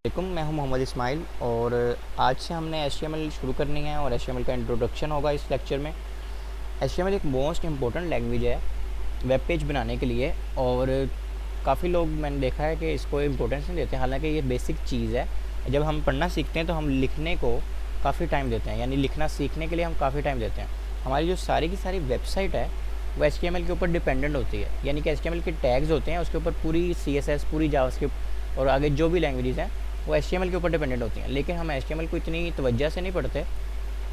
वालेकुम, मैं हूं मोहम्मद इस्माइल और आज से हमने HTML शुरू करनी है और HTML का इंट्रोडक्शन होगा इस लेक्चर में। HTML एक मोस्ट इम्पोर्टेंट लैंग्वेज है वेब पेज बनाने के लिए और काफ़ी लोग मैंने देखा है कि इसको इम्पोर्टेंस नहीं देते, हालांकि ये बेसिक चीज़ है। जब हम पढ़ना सीखते हैं तो हम लिखने को काफ़ी टाइम देते हैं, यानी लिखना सीखने के लिए हम काफ़ी टाइम देते हैं। हमारी जो सारी की सारी वेबसाइट है वो HTML के ऊपर डिपेंडेंट होती है, यानी कि HTML के टैग्स होते हैं, उसके ऊपर पूरी CSS, पूरी जावास्क्रिप्ट और आगे जो भी लैंग्वेजेस हैं वो HTML के ऊपर डिपेंडेंट होती हैं। लेकिन हम HTML को इतनी तवज्जो से नहीं पढ़ते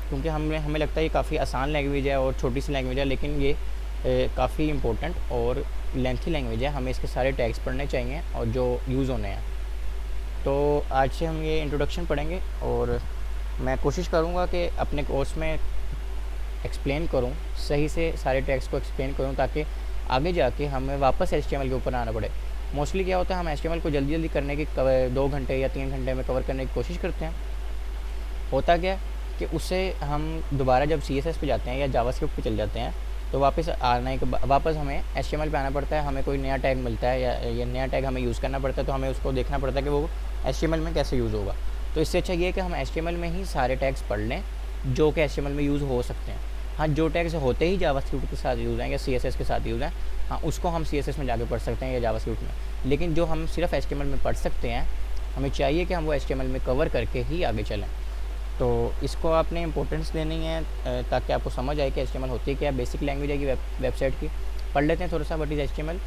क्योंकि हमें लगता है ये काफ़ी आसान लैंग्वेज है और छोटी सी लैंग्वेज है, लेकिन ये काफ़ी इंपॉर्टेंट और लेंथी लैंग्वेज है। हमें इसके सारे टैग्स पढ़ने चाहिए और जो यूज़ होने हैं। तो आज से हम ये इंट्रोडक्शन पढ़ेंगे और मैं कोशिश करूँगा कि अपने कोर्स में एक्सप्लेन करूँ, सही से सारे टैग्स को एक्सप्लेन करूँ ताकि आगे जाके हमें वापस HTML के ऊपर आना पड़े। मोस्टली क्या होता है, हम HTML को जल्दी जल्दी करने की 2 घंटे या 3 घंटे में कवर करने की कोशिश करते हैं। होता क्या कि उससे हम दोबारा जब CSS पे जाते हैं या जावास्क्रिप्ट पे चल जाते हैं तो वापस हमें HTML पे आना पड़ता है। हमें कोई नया टैग मिलता है या ये नया टैग हमें यूज़ करना पड़ता है, तो हमें उसको देखना पड़ता है कि वो HTML में कैसे यूज़ होगा। तो इससे अच्छा ये है कि हम HTML में ही सारे टैग्स पढ़ लें जो कि HTML में यूज़ हो सकते हैं। हाँ, जो टैग्स होते ही जावास्क्रिप्ट के साथ यूज़ हैं या CSS के साथ यूज़ हैं, हाँ उसको हम CSS में जाके पढ़ सकते हैं या जावास्क्रिप्ट में। लेकिन जो हम सिर्फ HTML में पढ़ सकते हैं, हमें चाहिए कि हम वो HTML में कवर करके ही आगे चलें। तो इसको आपने इंपॉर्टेंस देनी है ताकि आपको समझ आए कि HTML होती क्या है, बेसिक लैंग्वेज है कि वेबसाइट की। पढ़ लेते हैं थोड़ा सा। What is HTML?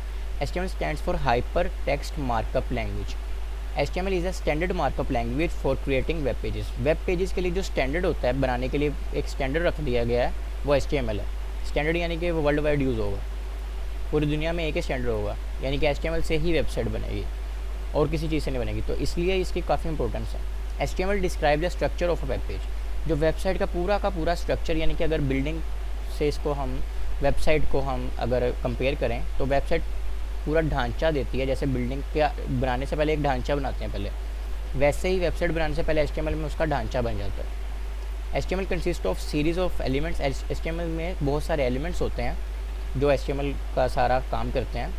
HTML stands for hyper text markup language. HTML is a standard markup language for creating web pages. Web pages के लिए जो स्टैंडर्ड होता है, बनाने के लिए एक स्टैंडर्ड रख दिया गया है, वो HTML है। स्टैंडर्ड यानी कि वो वर्ल्ड वाइड यूज़ होगा, पूरी दुनिया में एक ही स्टैंडर्ड होगा, यानी कि HTML से ही वेबसाइट बनेगी और किसी चीज़ से नहीं बनेगी। तो इसलिए इसकी काफ़ी इंपॉर्टेंस है। HTML describe the structure of a web page. जो वेबसाइट का पूरा स्ट्रक्चर, यानी कि अगर बिल्डिंग से इसको हम वेबसाइट को हम अगर कंपेयर करें तो वेबसाइट पूरा ढांचा देती है। जैसे बिल्डिंग के बनाने से पहले एक ढांचा बनाते हैं पहले, वैसे ही वेबसाइट बनाने से पहले HTML में उसका ढांचा बन जाता है। HTML consist of series of elements. HTML में बहुत सारे एलिमेंट्स होते हैं जो HTML का सारा काम करते हैं।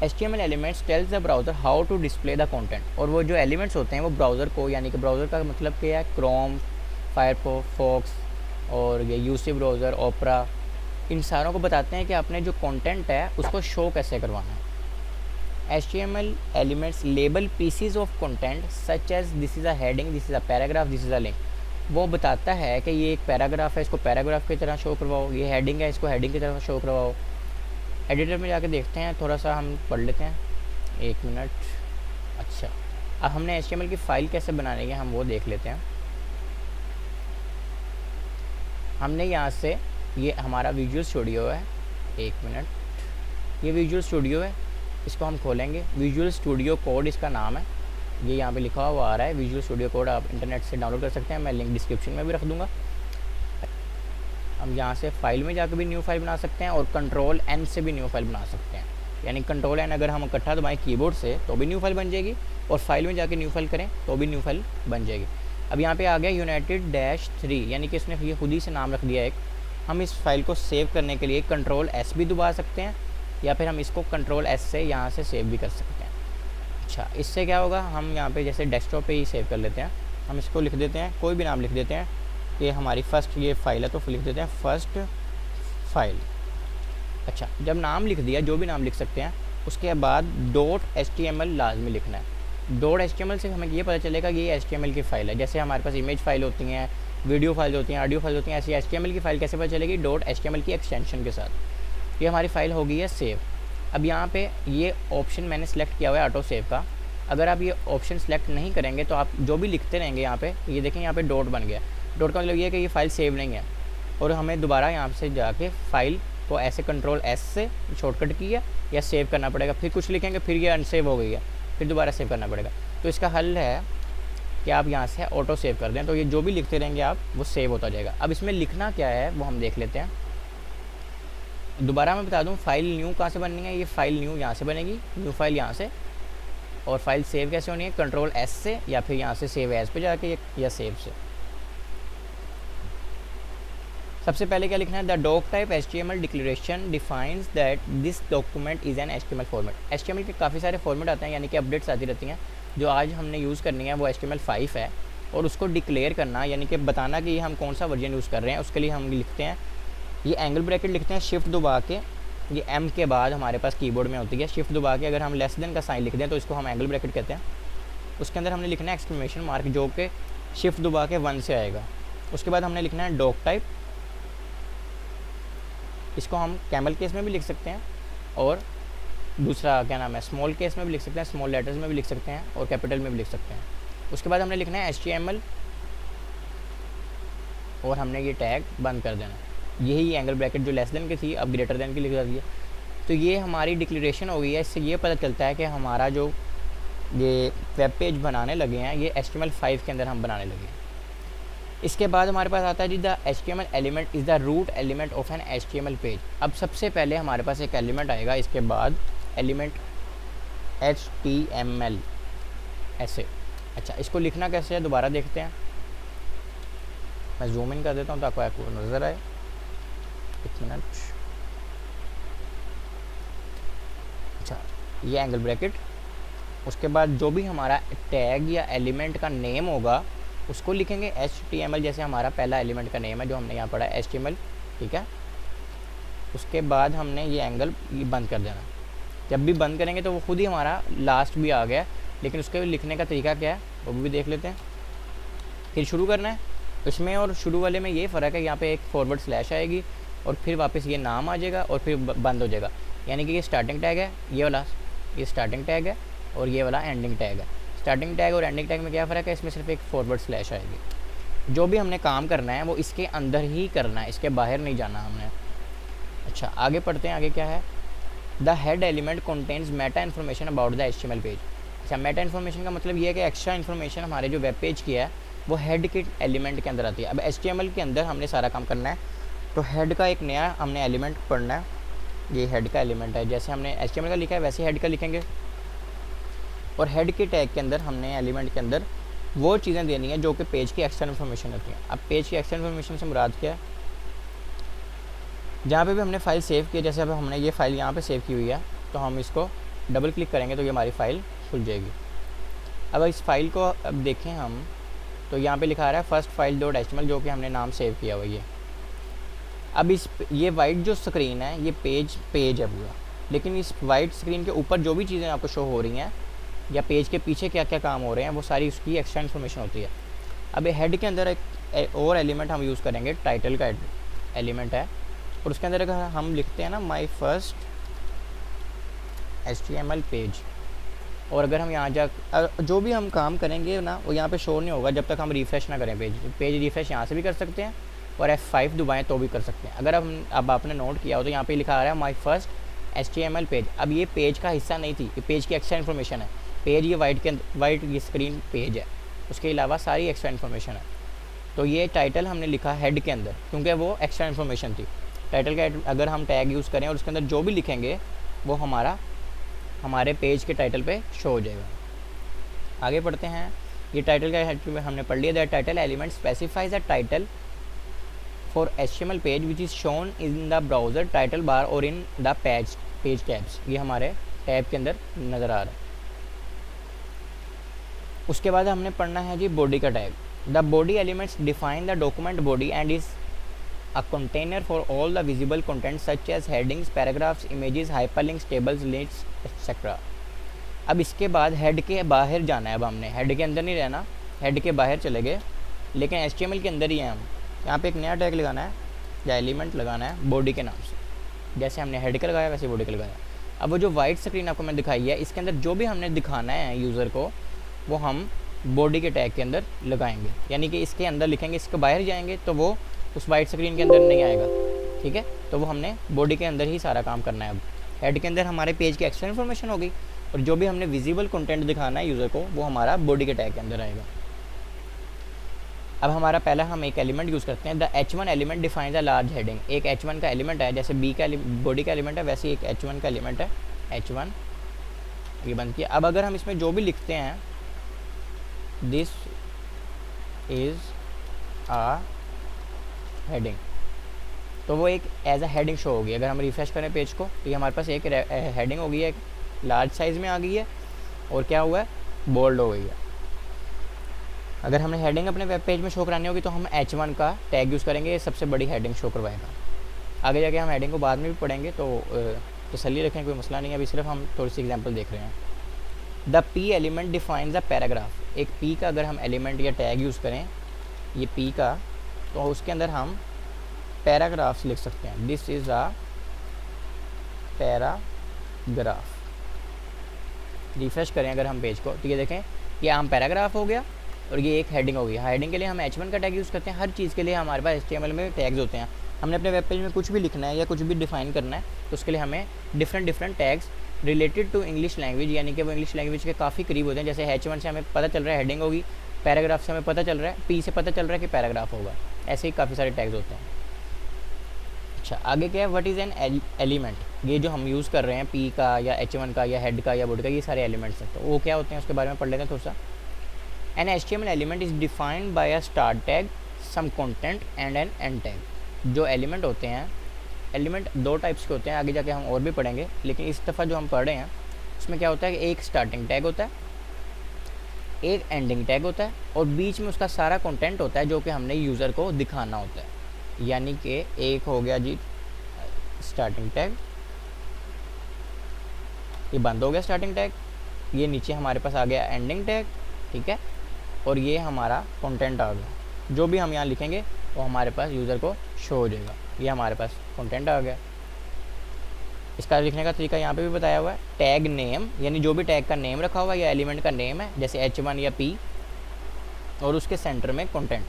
HTML elements tells the browser how to display the content. और वो जो एलिमेंट्स होते हैं वो ब्राउज़र को, यानी कि ब्राउज़र का मतलब क्या है, क्रोम, फायरफॉक्स और ये UC ब्राउज़र, ओपरा, इन सारों को बताते हैं कि आपने जो कंटेंट है उसको शो कैसे करवाना है। HTML elements label pieces of content such as this is a heading, this is a paragraph, this is a link. वो बताता है कि ये एक पैराग्राफ है, इसको पैराग्राफ की तरह शो करवाओ, ये हेडिंग है, इसको हेडिंग की तरह शो करवाओ। एडिटर में जाके देखते हैं, थोड़ा सा हम पढ़ लेते हैं, 1 मिनट। अच्छा, अब हमने HTML की फ़ाइल कैसे बनानी है हम वो देख लेते हैं। हमने यहाँ से, ये हमारा विजुअल स्टूडियो है, 1 मिनट, ये विजुअल स्टूडियो है, इसको हम खोलेंगे। विजुअल स्टूडियो कोड इसका नाम है, ये यहाँ पे लिखा हुआ आ रहा है विजुअल स्टूडियो कोड। आप इंटरनेट से डाउनलोड कर सकते हैं, मैं लिंक डिस्क्रिप्शन में भी रख दूँगा। हम यहाँ से फाइल में जाकर भी न्यू फाइल बना सकते हैं और Ctrl+N से भी न्यू फाइल बना सकते हैं। यानी Ctrl+N अगर हम इकट्ठा दबाएं कीबोर्ड से तो भी न्यू फाइल बन जाएगी, और फाइल में जाके न्यू फाइल करें तो भी न्यू फाइल बन जाएगी। अब यहाँ पे आ गया United-3, यानी कि इसने ये खुद ही से नाम रख दिया एक। हम इस फाइल को सेव करने के लिए Ctrl+S भी दबा सकते हैं या फिर हम इसको Ctrl+S से यहाँ से सेव भी कर सकते हैं। अच्छा, इससे क्या होगा, हम यहाँ पे जैसे डेस्कटॉप पे ही सेव कर लेते हैं। हम इसको लिख देते हैं, कोई भी नाम लिख देते हैं। ये हमारी फर्स्ट ये फाइल है तो लिख देते हैं फर्स्ट फाइल। अच्छा, जब नाम लिख दिया, जो भी नाम लिख सकते हैं, उसके बाद .html लाजमी लिखना है। .html से हमें ये पता चलेगा कि ये HTML की फ़ाइल है। जैसे हमारे पास इमेज फाइल होती हैं, वीडियो फाइल होती हैं, ऑडियो फाइल होती हैं, ऐसी HTML की फ़ाइल कैसे पता चलेगी? .html की एक्सटेंशन के साथ। ये हमारी फ़ाइल हो गई है सेव। अब यहाँ पे ये ऑप्शन मैंने सेलेक्ट किया हुआ है ऑटो सेव का। अगर आप ये ऑप्शन सेलेक्ट नहीं करेंगे तो आप जो भी लिखते रहेंगे यहाँ पे, ये देखें यहाँ पे डॉट बन गया। डॉट का मतलब ये है कि ये फ़ाइल सेव नहीं है, और हमें दोबारा यहाँ से जाके फ़ाइल को ऐसे Ctrl+S से शॉर्टकट किया या सेव करना पड़ेगा। फिर कुछ लिखेंगे, फिर ये अनसेव हो गई है, फिर दोबारा सेव करना पड़ेगा। तो इसका हल है कि आप यहाँ से ऑटो सेव कर दें, तो ये जो भी लिखते रहेंगे आप, वो सेव होता जाएगा। अब इसमें लिखना क्या है वो हम देख लेते हैं। दोबारा मैं बता दूं, फ़ाइल न्यू कहाँ से बननी है। ये फ़ाइल न्यू यहाँ से बनेगी, न्यू फाइल यहाँ से। और फाइल सेव कैसे होनी है? Ctrl+S से या फिर यहाँ से सेव एज़ पे जाके या सेव से। सबसे पहले क्या लिखना है, the doctype HTML declaration defines that this document is an HTML format. HTML के काफ़ी सारे फॉर्मेट आते हैं, यानी कि अपडेट्स आती रहती हैं। जो आज हमने यूज़ करनी है वो HTML5 है, और उसको डिक्लेयर करना यानी कि बताना कि हम कौन सा वर्जन यूज़ कर रहे हैं, उसके लिए हम लिखते हैं ये एंगल ब्रैकेट लिखते हैं, शिफ्ट दबा के, ये M के बाद हमारे पास कीबोर्ड में होती है, शिफ्ट दबा के अगर हम लेस देन का साइन लिख दें तो इसको हम एंगल ब्रैकेट कहते हैं। उसके अंदर हमने लिखना है एक्सक्लेमेशन मार्क, जो कि शिफ्ट दबा के 1 से आएगा। उसके बाद हमने लिखना है डॉक टाइप, इसको हम कैमल केस में भी लिख सकते हैं, और दूसरा क्या नाम है स्मॉल केस में भी लिख सकते हैं, स्मॉल लेटर्स में भी लिख सकते हैं, और कैपिटल में भी लिख सकते हैं। उसके बाद हमने लिखना है HTML, और हमने ये टैग बंद कर देना। यही एंगल ब्रैकेट जो लेस देन की थी अब ग्रेटर देन की लिख दी है। तो ये हमारी डिक्लेरेशन हो गई है। इससे ये पता चलता है कि हमारा जो ये वेब पेज बनाने लगे हैं ये HTML5 के अंदर हम बनाने लगे हैं। इसके बाद हमारे पास आता है जी the HTML element is the root element of an HTML page. अब सबसे पहले हमारे पास एक एलिमेंट आएगा, इसके बाद एलिमेंट HTML ऐसे। अच्छा, इसको लिखना कैसे है दोबारा देखते हैं। मैं जूम इन कर देता हूँ ताकि आपको नज़र आए। एक मिनट। अच्छा, ये एंगल ब्रैकेट, उसके बाद जो भी हमारा टैग या एलिमेंट का नेम होगा उसको लिखेंगे HTML, जैसे हमारा पहला एलिमेंट का नेम है जो हमने यहाँ पढ़ा है HTML, ठीक है। उसके बाद हमने ये एंगल बंद कर देना। जब भी बंद करेंगे तो वो खुद ही हमारा लास्ट भी आ गया, लेकिन उसके लिखने का तरीका क्या है वो भी देख लेते हैं। फिर शुरू करना है, इसमें और शुरू वाले में ये फ़र्क है, यहाँ पे एक फॉरवर्ड स्लैश आएगी और फिर वापस ये नाम आ जाएगा और फिर बंद हो जाएगा। यानी कि ये स्टार्टिंग टैग है, ये वाला ये स्टार्टिंग टैग है, और ये वाला एंडिंग टैग है। स्टार्टिंग टैग और एंडिंग टैग में क्या फ़र्क है, इसमें सिर्फ एक फॉरवर्ड स्लैश आएगी। जो भी हमने काम करना है वो इसके अंदर ही करना है, इसके बाहर नहीं जाना हमने। अच्छा, आगे पढ़ते हैं। आगे क्या है, the head element contains Meta information about the HTML page. अच्छा, मेटा इन्फॉर्मेशन का मतलब ये है कि एक्स्ट्रा इन्फॉर्मेशन हमारे जो वेब पेज की है वो हेड के एलिमेंट के अंदर आती है। अब HTML के अंदर हमने सारा काम करना है, तो हेड का एक नया हमने एलिमेंट पढ़ना है। ये हेड का एलिमेंट है, जैसे हमने HTML का लिखा है वैसे हेड का लिखेंगे, और हेड के टैग के अंदर हमने एलिमेंट के अंदर वो चीज़ें देनी है जो कि पेज की एक्स्ट्रा इन्फॉर्मेशन होती है। अब पेज की एक्स्ट्रा इन्फॉर्मेशन से मुराद क्या है, जहाँ पे भी हमने फ़ाइल सेव की है, जैसे अब हमने ये फ़ाइल यहाँ पे सेव की हुई है, तो हम इसको डबल क्लिक करेंगे तो ये हमारी फ़ाइल खुल जाएगी। अब इस फाइल को अब देखें हम, तो यहाँ पे लिखा रहा है फर्स्ट फाइल डॉट HTML, जो कि हमने नाम सेव किया हुआ है। अब ये वाइट जो स्क्रीन है ये पेज है पूरा, लेकिन इस वाइट स्क्रीन के ऊपर जो भी चीज़ें आपको शो हो रही हैं या पेज के पीछे क्या क्या काम हो रहे हैं वो सारी उसकी एक्स्ट्रा इन्फॉर्मेशन होती है। अब हेड के अंदर एक और एलिमेंट हम यूज़ करेंगे, टाइटल का एलिमेंट है, और उसके अंदर अगर हम लिखते हैं ना माई फर्स्ट HTML पेज, और अगर हम यहाँ जा जो भी हम काम करेंगे ना वो यहाँ पे शो नहीं होगा जब तक हम रिफ़्रेश ना करें। पेज रिफ़्रेश यहाँ से भी कर सकते हैं और F5 दबाएँ तो भी कर सकते हैं। अगर अब आपने नोट किया हो तो यहाँ पे लिखा आ रहा है माई फर्स्ट HTML पेज। अब ये पेज का हिस्सा नहीं थी, ये पेज की एक्स्ट्रा इन्फॉर्मेशन है। पेज ये वाइट ये स्क्रीन पेज है, उसके अलावा सारी एक्स्ट्रा इन्फॉर्मेशन है। तो ये टाइटल हमने लिखा हेड के अंदर क्योंकि वो एक्स्ट्रा इन्फॉर्मेशन थी। टाइटल का अगर हम टैग यूज़ करें और उसके अंदर जो भी लिखेंगे वो हमारे पेज के टाइटल पे शो हो जाएगा। आगे पढ़ते हैं। ये टाइटल का हमने पढ़ लिया। That title element specifies the title for HTML page which is shown in the browser title bar और इन द पेज टैब्स। ये हमारे टैब के अंदर नज़र आ रहा है। उसके बाद हमने पढ़ना है जी बॉडी का tag. The body elements define the document body and is a container for all the visible content such as headings, paragraphs, images, hyperlinks, tables, lists, etc. अब इसके बाद हेड के बाहर जाना है। अब हमने हेड के अंदर नहीं रहना, हेड के बाहर चले गए, लेकिन HTML के अंदर ही हैं हम। यहाँ पे एक नया टैग लगाना है या एलिमेंट लगाना है बॉडी के नाम से। जैसे हमने हेड का लगाया वैसे बॉडी का लगाया। अब वो जो वाइट स्क्रीन आपको मैंने दिखाई है इसके अंदर जो भी हमने दिखाना है यूज़र को वो हम बॉडी के टैग के अंदर लगाएंगे। यानी कि इसके अंदर लिखेंगे, इसके बाहर जाएंगे तो वो उस वाइट स्क्रीन के अंदर नहीं आएगा, ठीक है। तो वो हमने बॉडी के अंदर ही सारा काम करना है। अब हेड के अंदर हमारे पेज की एक्स्ट्रा इन्फॉर्मेशन हो गई और जो भी हमने विजिबल कंटेंट दिखाना है यूज़र को वो हमारा बॉडी के टैग के अंदर आएगा। अब हमारा पहला हम एक एलिमेंट यूज़ करते हैं। The H1 element define the large heading. एक H1 का एलिमेंट है, जैसे B का बॉडी का एलिमेंट है वैसे एक H1 का एलिमेंट है। H1 ये बंद किया। अब अगर हम इसमें जो भी लिखते हैं दिस इज़ आ हेडिंग, तो वो एक एज अ हेडिंग शो होगी। अगर हम रिफ्रेश करें पेज को तो ये हमारे पास एक हेडिंग हो गई है, लार्ज साइज़ में आ गई है और क्या हुआ है, बोल्ड हो गई है। अगर हमने हेडिंग अपने वेब पेज में शो करानी होगी तो हम H1 का टैग यूज़ करेंगे, ये सबसे बड़ी हेडिंग शो करवाएगा। आगे जाके हम हेडिंग को बाद में भी पढ़ेंगे, तो तसल्ली रखें, कोई मसला नहीं है। अभी सिर्फ हम थोड़ी सी एग्जांपल देख रहे हैं। The P element defines the paragraph. एक P का अगर हम एलिमेंट या टैग यूज़ करें, ये P का, तो उसके अंदर हम पैराग्राफ्स लिख सकते हैं। This is a paragraph. Refresh करें अगर हम पेज को तो ये देखें, ये आम पैराग्राफ हो गया और ये एक हेडिंग हो गई। हेडिंग के लिए हम H1 का टैग यूज़ करते हैं। हर चीज़ के लिए हमारे पास HTML में टैग्स होते हैं। हमने अपने वेब पेज में कुछ भी लिखना है या कुछ भी डिफाइन करना है तो उसके लिए हमें different tags related to English language, यानी कि वो इंग्लिश लैंग्वेज के काफ़ी करीब होते हैं। जैसे H1 से हमें पता चल रहा है हेडिंग होगी, पैराग्राफ से हमें पता चल रहा है, P से पता चल रहा है कि पैराग्राफ होगा। ऐसे ही काफ़ी सारे टैग्स होते हैं। अच्छा, आगे क्या है, व्हाट इज़ एन एलिमेंट। ये जो हम यूज़ कर रहे हैं P का या H1 का या हेड का या बॉडी का, ये सारे एलिमेंट्स हैं। तो वो क्या होते हैं उसके बारे में पढ़ लेते हैं थोड़ा सा। An HTML element is defined by a start tag, some content and an end tag. जो एलिमेंट होते हैं, एलिमेंट दो टाइप्स के होते हैं, आगे जाके हम और भी पढ़ेंगे, लेकिन इस दफ़ा जो हम पढ़ रहे हैं उसमें क्या होता है कि एक स्टार्टिंग टैग होता है, एक एंडिंग टैग होता है और बीच में उसका सारा कंटेंट होता है जो कि हमने यूज़र को दिखाना होता है। यानी कि एक हो गया जी स्टार्टिंग टैग, ये बंद हो गया स्टार्टिंग टैग, ये नीचे हमारे पास आ गया एंडिंग टैग, ठीक है, और ये हमारा कंटेंट आ गया। जो भी हम यहाँ लिखेंगे वो हमारे पास यूज़र को शो हो जाएगा। ये हमारे पास कंटेंट आ गया। इसका लिखने का तरीका यहाँ पे भी बताया हुआ है। टैग नेम, यानी जो भी टैग का नेम रखा हुआ है या एलिमेंट का नेम है, जैसे H1 या P, और उसके सेंटर में कंटेंट।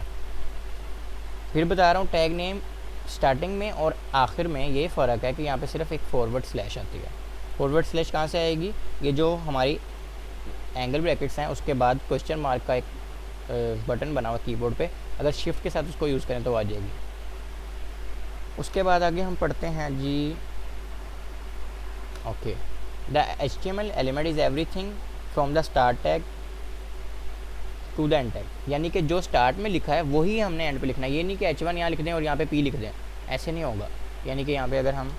फिर बता रहा हूँ, टैग नेम स्टार्टिंग में और आखिर में ये फ़र्क है कि यहाँ पे सिर्फ एक फॉरवर्ड स्लैश आती है। फॉरवर्ड स्लैश कहाँ से आएगी, ये जो हमारी एंगल ब्रैकेट्स हैं उसके बाद क्वेश्चन मार्क का एक बटन बना हुआ कीबोर्ड पे, अगर शिफ्ट के साथ उसको यूज़ करें तो आ जाएगी। उसके बाद आगे हम पढ़ते हैं जी, okay, the HTML element is everything from the start tag to the end tag. यानी कि जो स्टार्ट में लिखा है वही हमने एंड पे लिखना है। ये नहीं कि H1 यहाँ लिख दें और यहाँ पे P लिख दें, ऐसे नहीं होगा। यानी कि यहाँ पे अगर हम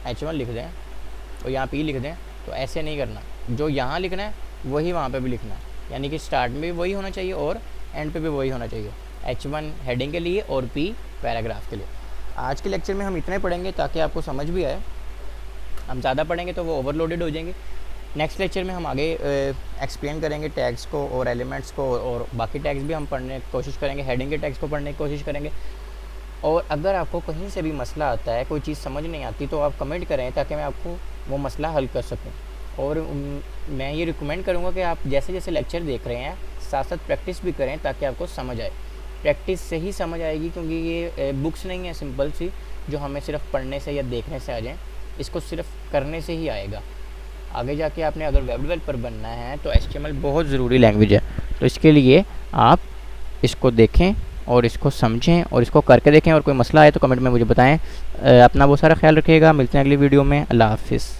H1 लिख दें और यहाँ P लिख दें तो ऐसे नहीं करना। जो यहाँ लिखना है वही वहाँ पे भी लिखना है। यानी कि स्टार्ट में भी वही होना चाहिए और एंड पे भी वही होना चाहिए। H1 हेडिंग के लिए और P पैराग्राफ के लिए। आज के लेक्चर में हम इतने पढ़ेंगे ताकि आपको समझ भी आए। हम ज़्यादा पढ़ेंगे तो वो ओवरलोडेड हो जाएंगे। नेक्स्ट लेक्चर में हम आगे एक्सप्लेन करेंगे टैग्स को और एलिमेंट्स को, और बाकी टैग्स भी हम पढ़ने की कोशिश करेंगे, हेडिंग के टैग्स को पढ़ने की कोशिश करेंगे। और अगर आपको कहीं से भी मसला आता है, कोई चीज़ समझ नहीं आती, तो आप कमेंट करें ताकि मैं आपको वो मसला हल कर सकूं। और मैं ये रिकमेंड करूँगा कि आप जैसे जैसे लेक्चर देख रहे हैं साथ साथ प्रैक्टिस भी करें ताकि आपको समझ आए। प्रैक्टिस से ही समझ आएगी, क्योंकि ये बुक्स नहीं है सिंपल सी जो हमें सिर्फ पढ़ने से या देखने से आ जाए, इसको सिर्फ करने से ही आएगा। आगे जाके आपने अगर वेब डेवलपर बनना है तो HTML बहुत ज़रूरी लैंग्वेज है। तो इसके लिए आप इसको देखें और इसको समझें और इसको करके देखें, और कोई मसला आए तो कमेंट में मुझे बताएं। अपना बहुत सारा ख्याल रखिएगा। मिलते हैं अगली वीडियो में। अल्लाह हाफिज़।